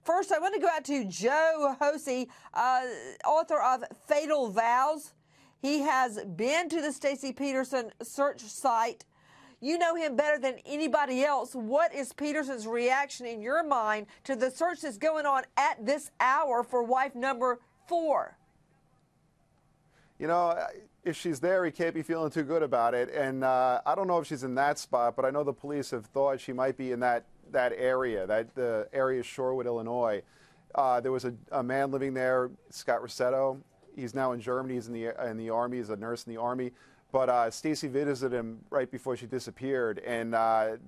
First, I want to go out to Joe Hosey, author of Fatal Vows. He has been to the Stacy Peterson search site. You know him better than anybody else. What is Peterson's reaction in your mind to the search that's going on at this hour for wife number 4? You know, if she's there, he can't be feeling too good about it. And I don't know if she's in that spot, but I know the police have thought she might be in that area, the area of Shorewood, Illinois. There was a man living there, Scott Rossetto. He's now in Germany. He's in the Army. He's a nurse in the Army. But Stacy visited him right before she disappeared, and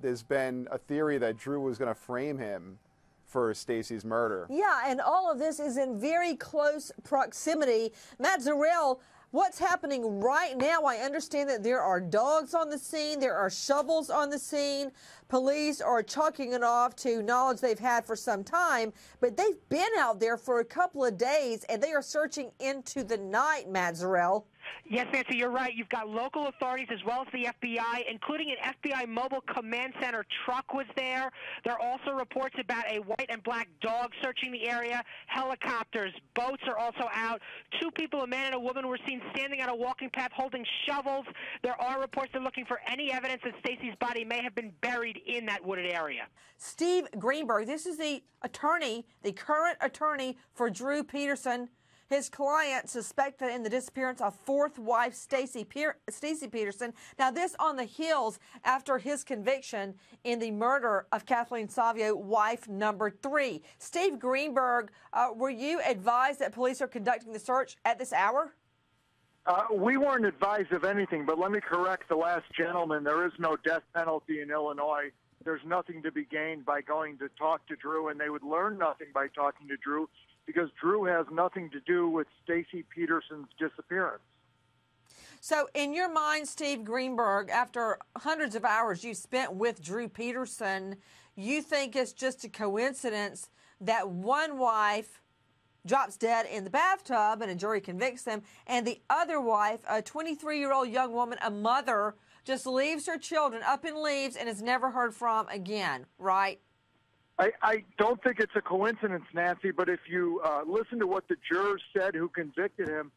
there's been a theory that Drew was going to frame him for Stacy's murder. Yeah, and all of this is in very close proximity. Matt Zarrell, what's happening right now? I understand that there are dogs on the scene, there are shovels on the scene. Police are chalking it off to knowledge they've had for some time, but they've been out there for a couple of days, and they are searching into the night, Matt Zarrell. Yes, Nancy, you're right. You've got local authorities as well as the FBI, including an FBI mobile command center truck was there. There are also reports about a white and black dog searching the area. Helicopters, boats are also out. 2 people, a man and a woman, were seen standing on a walking path holding shovels. There are reports they're looking for any evidence that Stacy's body may have been buried in that wooded area. Steve Greenberg, this is the attorney, the current attorney for Drew Peterson. His client suspected in the disappearance of 4th wife Stacy Peterson. Now, this on the heels after his conviction in the murder of Kathleen Savio, wife number 3. Steve Greenberg, were you advised that police are conducting the search at this hour? We weren't advised of anything, but let me correct the last gentleman. There is no death penalty in Illinois. There's nothing to be gained by going to talk to Drew, and they would learn nothing by talking to Drew, because Drew has nothing to do with Stacy Peterson's disappearance. So in your mind, Steve Greenberg, after hundreds of hours you spent with Drew Peterson, you think it's just a coincidence that one wife drops dead in the bathtub and a jury convicts them, and the other wife, a 23-year-old young woman, a mother, just leaves her children up and leaves and is never heard from again, right? I don't think it's a coincidence, Nancy, but if you listen to what the jurors said who convicted him,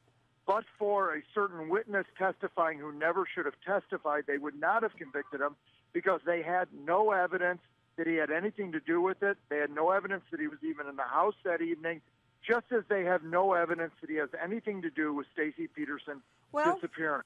but for a certain witness testifying who never should have testified, they would not have convicted him because they had no evidence that he had anything to do with it. They had no evidence that he was even in the house that evening, just as they have no evidence that he has anything to do with Stacy Peterson disappearing.